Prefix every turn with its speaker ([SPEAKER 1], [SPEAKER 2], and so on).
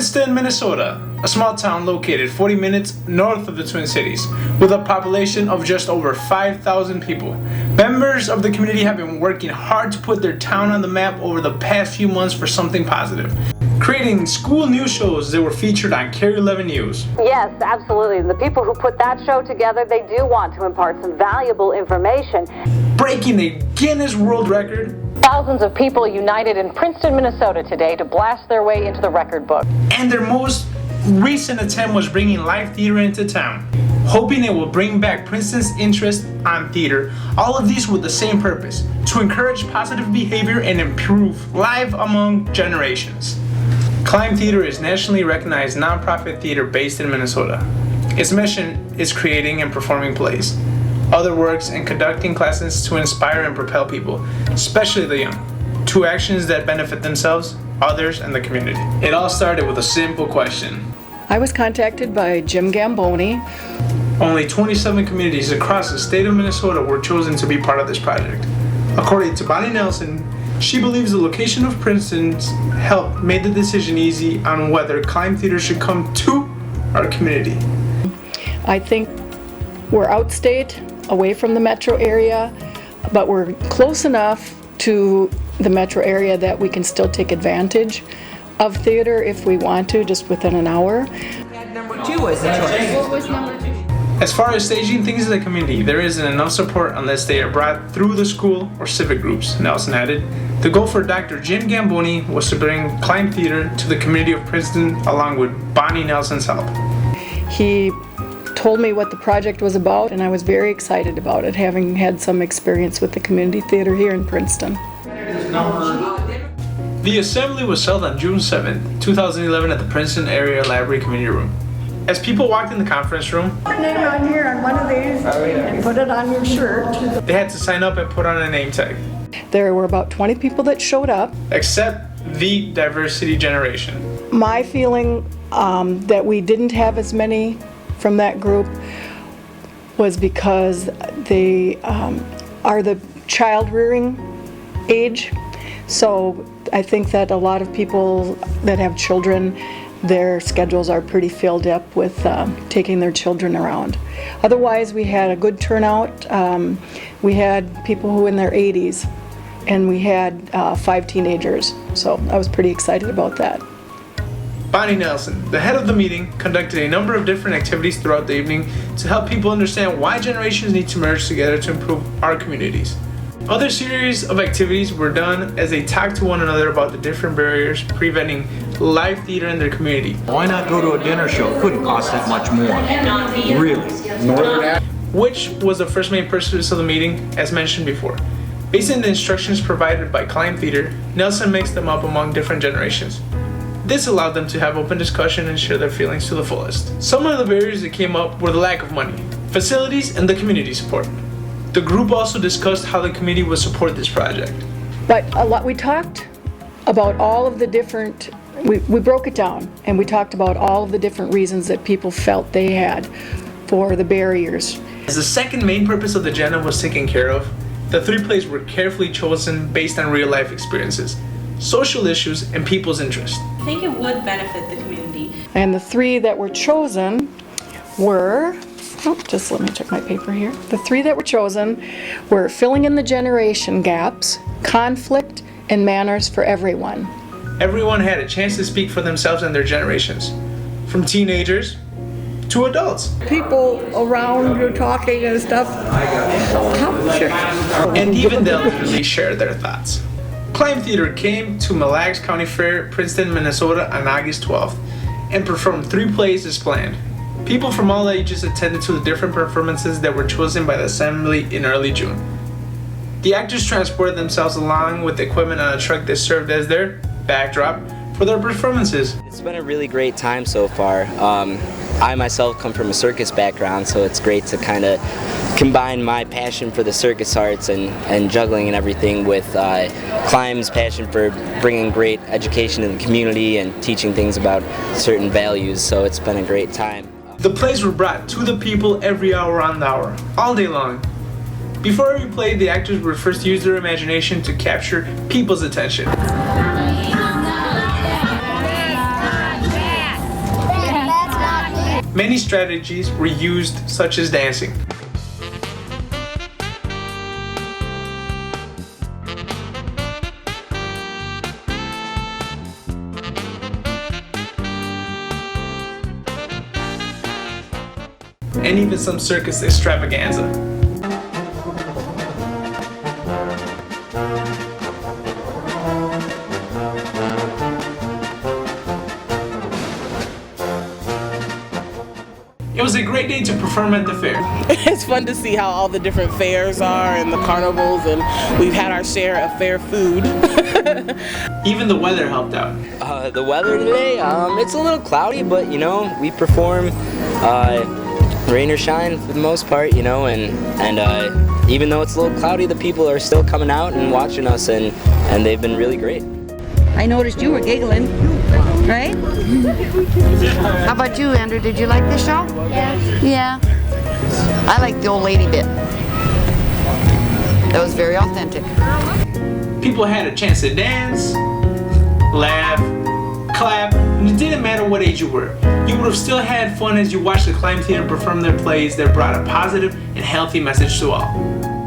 [SPEAKER 1] Princeton, Minnesota, a small town located 40 minutes north of the Twin Cities, with a population of just over 5,000 people. Members of the community have been working hard to put their town on the map over the past few months for something positive, creating school news shows that were featured on Carry 11 News.
[SPEAKER 2] Yes, absolutely. The people who put that show together, they do want to impart some valuable information.
[SPEAKER 1] Breaking a Guinness World Record.
[SPEAKER 2] Thousands of people united in Princeton, Minnesota today to blast their way into the record book.
[SPEAKER 1] And their most recent attempt was bringing live theater into town, hoping it will bring back Princeton's interest on theater. All of these with the same purpose, to encourage positive behavior and improve life among generations. Climb Theater is nationally recognized nonprofit theater based in Minnesota. Its mission is creating and performing plays, other works, and conducting classes to inspire and propel people, especially the young, to actions that benefit themselves, others, and the community. It all started with a simple question.
[SPEAKER 3] I was contacted by Jim Gamboni.
[SPEAKER 1] Only 27 communities across the state of Minnesota were chosen to be part of this project. According to Bonnie Nelson, she believes the location of Princeton's help made the decision easy on whether Climb Theater should come to our community.
[SPEAKER 3] I think we're outstate, away from the metro area, but we're close enough to the metro area that we can still take advantage of theater if we want to, just within an hour.
[SPEAKER 4] Number 2 was the choice.
[SPEAKER 3] What was number 2?
[SPEAKER 1] As far as staging things in the community, there isn't enough support unless they are brought through the school or civic groups, Nelson added. The goal for Dr. Jim Gamboni was to bring Climb Theater to the community of Princeton along with Bonnie Nelson's help. He
[SPEAKER 3] told me what the project was about, and I was very excited about it, having had some experience with the community theater here in Princeton.
[SPEAKER 1] The assembly was held on June 7, 2011 at the Princeton Area Library Community Room. As people walked in the conference room,
[SPEAKER 5] put your name on here on one of these and put it on your shirt.
[SPEAKER 1] They had to sign up and put on a name tag.
[SPEAKER 3] There were about 20 people that showed up.
[SPEAKER 1] Except the diversity generation.
[SPEAKER 3] My feeling that we didn't have as many from that group was because they are the child rearing age. So I think that a lot of people that have children, their schedules are pretty filled up with taking their children around. Otherwise, we had a good turnout. We had people who were in their 80s, and we had 5 teenagers. So I was pretty excited about that.
[SPEAKER 1] Bonnie Nelson, the head of the meeting, conducted a number of different activities throughout the evening to help people understand why generations need to merge together to improve our communities. Other series of activities were done as they talked to one another about the different barriers preventing live theater in their community.
[SPEAKER 6] Why not go to a dinner show? It couldn't cost that much more. Really.
[SPEAKER 1] Which was the first main purpose of the meeting, as mentioned before. Based on the instructions provided by Climb Theater, Nelson mixed them up among different generations. This allowed them to have open discussion and share their feelings to the fullest. Some of the barriers that came up were the lack of money, facilities, and the community support. The group also discussed how the community would support this project.
[SPEAKER 3] But we talked about all of the different, we broke it down, and we talked about all of the different reasons that people felt they had for the barriers.
[SPEAKER 1] As the second main purpose of the agenda was taken care of, the 3 plays were carefully chosen based on real life experiences, social issues, and people's interests.
[SPEAKER 7] I think it would benefit the community.
[SPEAKER 3] And the 3 that were chosen were, just let me check my paper here. The 3 that were chosen were filling in the generation gaps, conflict, and manners for everyone.
[SPEAKER 1] Everyone had a chance to speak for themselves and their generations, from teenagers to adults.
[SPEAKER 5] People around you talking and stuff.
[SPEAKER 1] And even the elderly shared their thoughts. Climb Theater came to Mille Lacs County Fair, Princeton, Minnesota on August 12th and performed 3 plays as planned. People from all ages attended to the different performances that were chosen by the assembly in early June. The actors transported themselves along with equipment on a truck that served as their backdrop for their performances.
[SPEAKER 8] It's been a really great time so far. I myself come from a circus background, so it's great to kind of combine my passion for the circus arts and juggling and everything with Climb's passion for bringing great education to the community and teaching things about certain values, so it's been a great time.
[SPEAKER 1] The plays were brought to the people every hour on the hour, all day long. Before every play, the actors would first use their imagination to capture people's attention. Many strategies were used, such as dancing. And even some circus extravaganza. It was a great day to perform at the fair.
[SPEAKER 9] It's fun to see how all the different fairs are and the carnivals, and we've had our share of fair food.
[SPEAKER 1] Even the weather helped out.
[SPEAKER 8] The weather today, it's a little cloudy, but you know, we perform rain or shine for the most part, you know, and even though it's a little cloudy, the people are still coming out and watching us, and they've been really great.
[SPEAKER 10] I noticed you were giggling, right? How about you, Andrew? Did you like this show? Yeah. Yeah. I like the old lady bit. That was very authentic.
[SPEAKER 1] People had a chance to dance, laugh, clap, and it didn't matter what age you were. You would have still had fun as you watched the Climb Theater perform their plays that brought a positive and healthy message to all.